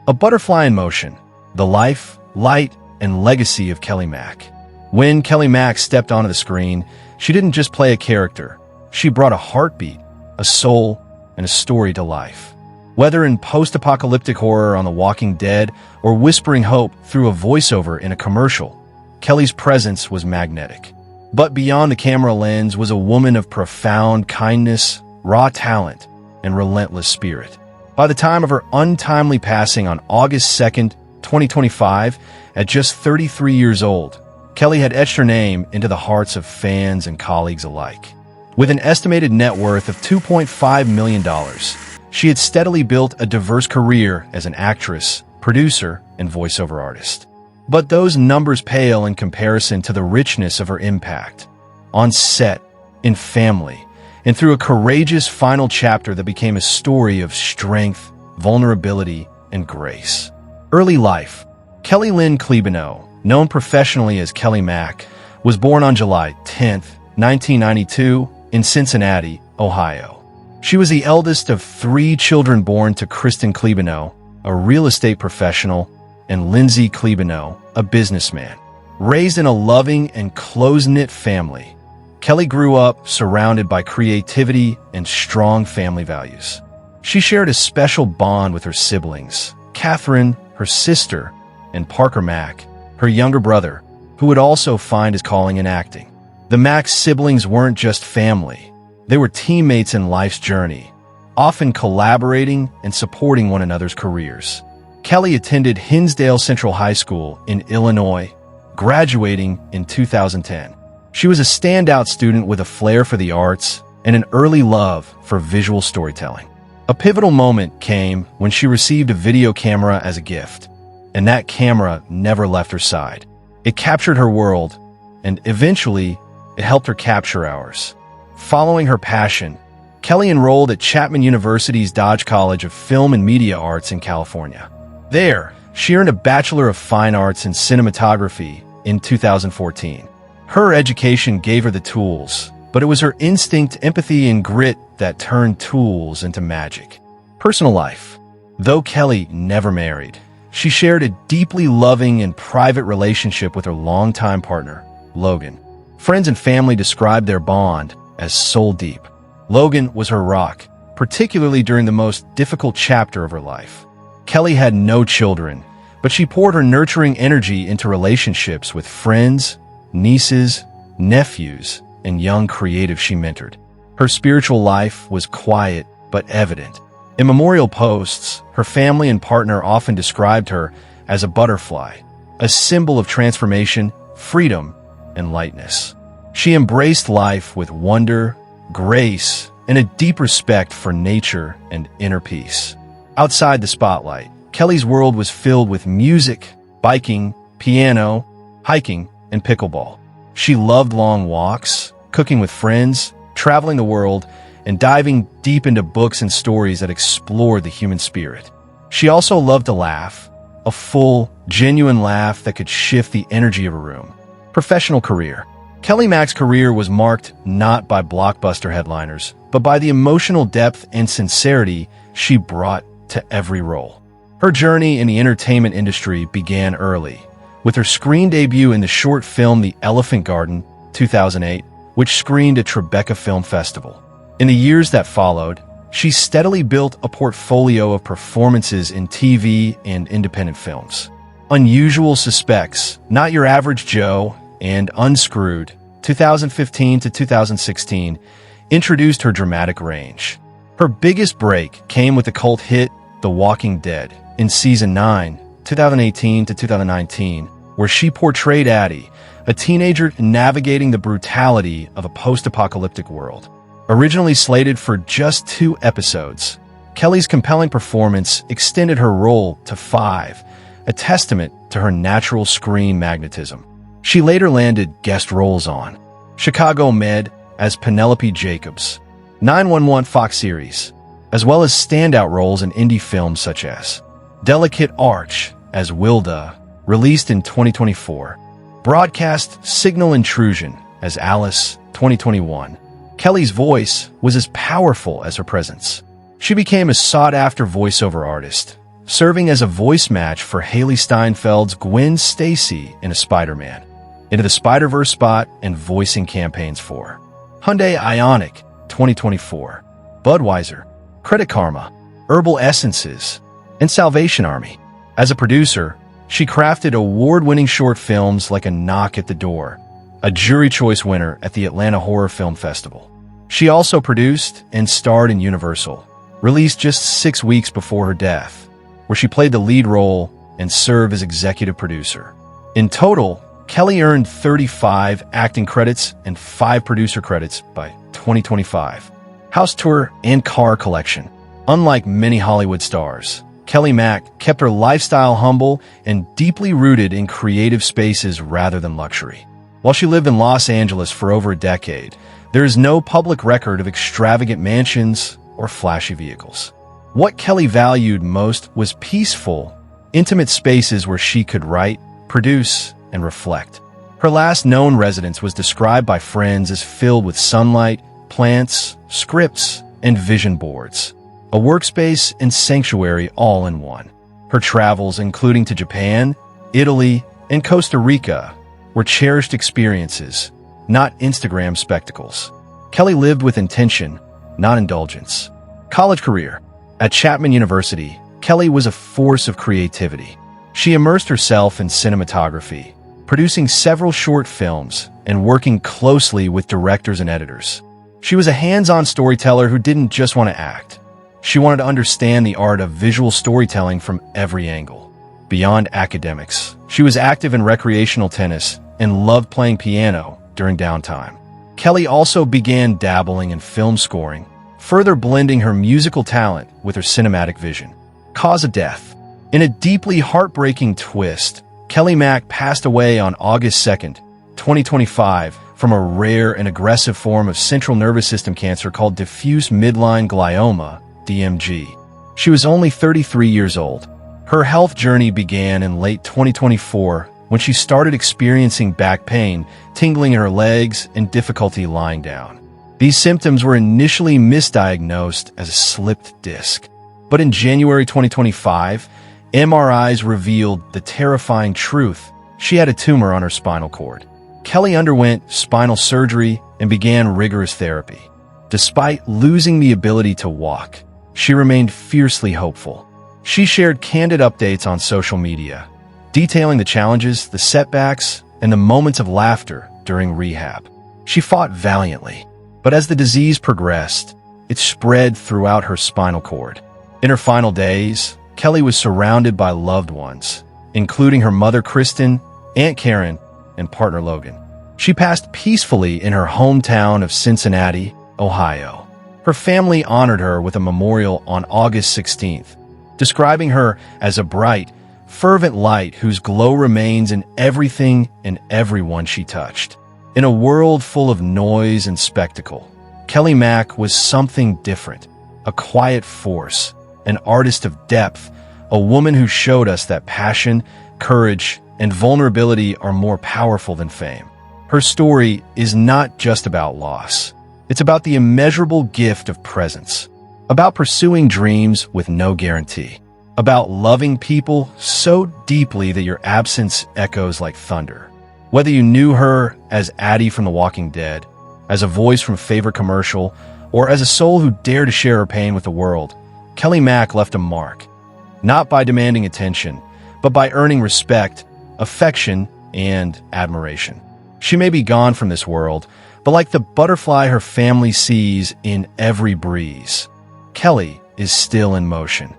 A Butterfly in Motion, the life, light, and legacy of Kelley Mack. When Kelley Mack stepped onto the screen, she didn't just play a character. She brought a heartbeat, a soul, and a story to life. Whether in post-apocalyptic horror on The Walking Dead or whispering hope through a voiceover in a commercial, Kelley's presence was magnetic. But beyond the camera lens was a woman of profound kindness, raw talent, and relentless spirit. By the time of her untimely passing on August 2nd, 2025, at just 33 years old, Kelley had etched her name into the hearts of fans and colleagues alike. With an estimated net worth of $2.5 million, she had steadily built a diverse career as an actress, producer, and voiceover artist. But those numbers pale in comparison to the richness of her impact. On set, in family, and through a courageous final chapter that became a story of strength, vulnerability, and grace. Early life. Kelley Lynn Klebanow, known professionally as Kelley Mack, was born on July 10, 1992, in Cincinnati, Ohio. She was the eldest of 3 children born to Kristen Klebanow, a real estate professional, and Lindsay Klebanow, a businessman. Raised in a loving and close-knit family, Kelley grew up surrounded by creativity and strong family values. She shared a special bond with her siblings, Catherine, her sister, and Parker Mack, her younger brother, who would also find his calling in acting. The Mack siblings weren't just family. They were teammates in life's journey, often collaborating and supporting one another's careers. Kelley attended Hinsdale Central High School in Illinois, graduating in 2010. She was a standout student with a flair for the arts and an early love for visual storytelling. A pivotal moment came when she received a video camera as a gift, and that camera never left her side. It captured her world, and eventually, it helped her capture ours. Following her passion, Kelley enrolled at Chapman University's Dodge College of Film and Media Arts in California. There, she earned a Bachelor of Fine Arts in Cinematography in 2014. Her education gave her the tools, but it was her instinct, empathy, and grit that turned tools into magic. Personal life. Though Kelley never married, she shared a deeply loving and private relationship with her longtime partner, Logan. Friends and family described their bond as soul-deep. Logan was her rock, particularly during the most difficult chapter of her life. Kelley had no children, but she poured her nurturing energy into relationships with friends, nieces, nephews, and young creatives she mentored. Her spiritual life was quiet but evident. In memorial posts, her family and partner often described her as a butterfly, a symbol of transformation, freedom, and lightness. She embraced life with wonder, grace, and a deep respect for nature and inner peace. Outside the spotlight, Kelley's world was filled with music, biking, piano, hiking, and pickleball. She loved long walks, cooking with friends, traveling the world, and diving deep into books and stories that explored the human spirit. She also loved to laugh, a full, genuine laugh that could shift the energy of a room. Professional career. Kelley Mack's career was marked not by blockbuster headliners, but by the emotional depth and sincerity she brought to every role. Her journey in the entertainment industry began early, with her screen debut in the short film The Elephant Garden, 2008, which screened at Tribeca Film Festival. In the years that followed, she steadily built a portfolio of performances in TV and independent films. Unusual Suspects, Not Your Average Joe, and Unscrewed, 2015 to 2016, introduced her dramatic range. Her biggest break came with the cult hit The Walking Dead in Season 9, 2018 to 2019, where she portrayed Addie, a teenager navigating the brutality of a post-apocalyptic world. Originally slated for just 2 episodes, Kelley's compelling performance extended her role to 5, a testament to her natural screen magnetism. She later landed guest roles on Chicago Med as Penelope Jacobs, 911 Fox series, as well as standout roles in indie films such as Delicate Arch as Wilda, released in 2024, broadcast Signal Intrusion as Alice, 2021. Kelley's voice was as powerful as her presence. She became a sought-after voiceover artist, serving as a voice match for Haley Steinfeld's Gwen Stacy in a Spider-Man, Into the Spider-Verse spot, and voicing campaigns for Hyundai Ioniq 2024, Budweiser, Credit Karma, Herbal Essences, and Salvation Army. As a producer, she crafted award-winning short films like A Knock at the Door, a Jury Choice winner at the Atlanta Horror Film Festival. She also produced and starred in Universal, released just 6 weeks before her death, where she played the lead role and served as executive producer. In total, Kelley earned 35 acting credits and 5 producer credits by 2025. House tour and car collection. Unlike many Hollywood stars, Kelley Mack kept her lifestyle humble and deeply rooted in creative spaces rather than luxury. While she lived in Los Angeles for over a decade, there is no public record of extravagant mansions or flashy vehicles. What Kelley valued most was peaceful, intimate spaces where she could write, produce, and reflect. Her last known residence was described by friends as filled with sunlight, plants, scripts, and vision boards. A workspace and sanctuary all in one. Her travels, including to Japan, Italy, and Costa Rica, were cherished experiences, not Instagram spectacles. Kelley lived with intention, not indulgence. College career. At Chapman University, Kelley was a force of creativity. She immersed herself in cinematography, producing several short films and working closely with directors and editors. She was a hands-on storyteller who didn't just want to act. She wanted to understand the art of visual storytelling from every angle. Beyond academics, she was active in recreational tennis and loved playing piano during downtime. Kelley also began dabbling in film scoring, further blending her musical talent with her cinematic vision. Cause of death. In a deeply heartbreaking twist, Kelley Mack passed away on August 2nd, 2025, from a rare and aggressive form of central nervous system cancer called diffuse midline glioma, DMG. She was only 33 years old. Her health journey began in late 2024 when she started experiencing back pain, tingling in her legs, and difficulty lying down. These symptoms were initially misdiagnosed as a slipped disc. But in January 2025, MRIs revealed the terrifying truth: she had a tumor on her spinal cord. Kelley underwent spinal surgery and began rigorous therapy. Despite losing the ability to walk, she remained fiercely hopeful. She shared candid updates on social media, detailing the challenges, the setbacks, and the moments of laughter during rehab. She fought valiantly, but as the disease progressed, it spread throughout her spinal cord. In her final days, Kelley was surrounded by loved ones, including her mother Kristen, Aunt Karen, and partner Logan. She passed peacefully in her hometown of Cincinnati, Ohio. Her family honored her with a memorial on August 16th, describing her as a bright, fervent light whose glow remains in everything and everyone she touched. In a world full of noise and spectacle, Kelley Mack was something different, a quiet force, an artist of depth, a woman who showed us that passion, courage, and vulnerability are more powerful than fame. Her story is not just about loss. It's about the immeasurable gift of presence, about pursuing dreams with no guarantee, about loving people so deeply that your absence echoes like thunder. Whether you knew her as Addie from The Walking Dead, as a voice from a favorite commercial, or as a soul who dared to share her pain with the world, Kelley Mack left a mark, not by demanding attention, but by earning respect, affection, and admiration. She may be gone from this world, but like the butterfly her family sees in every breeze, Kelley is still in motion.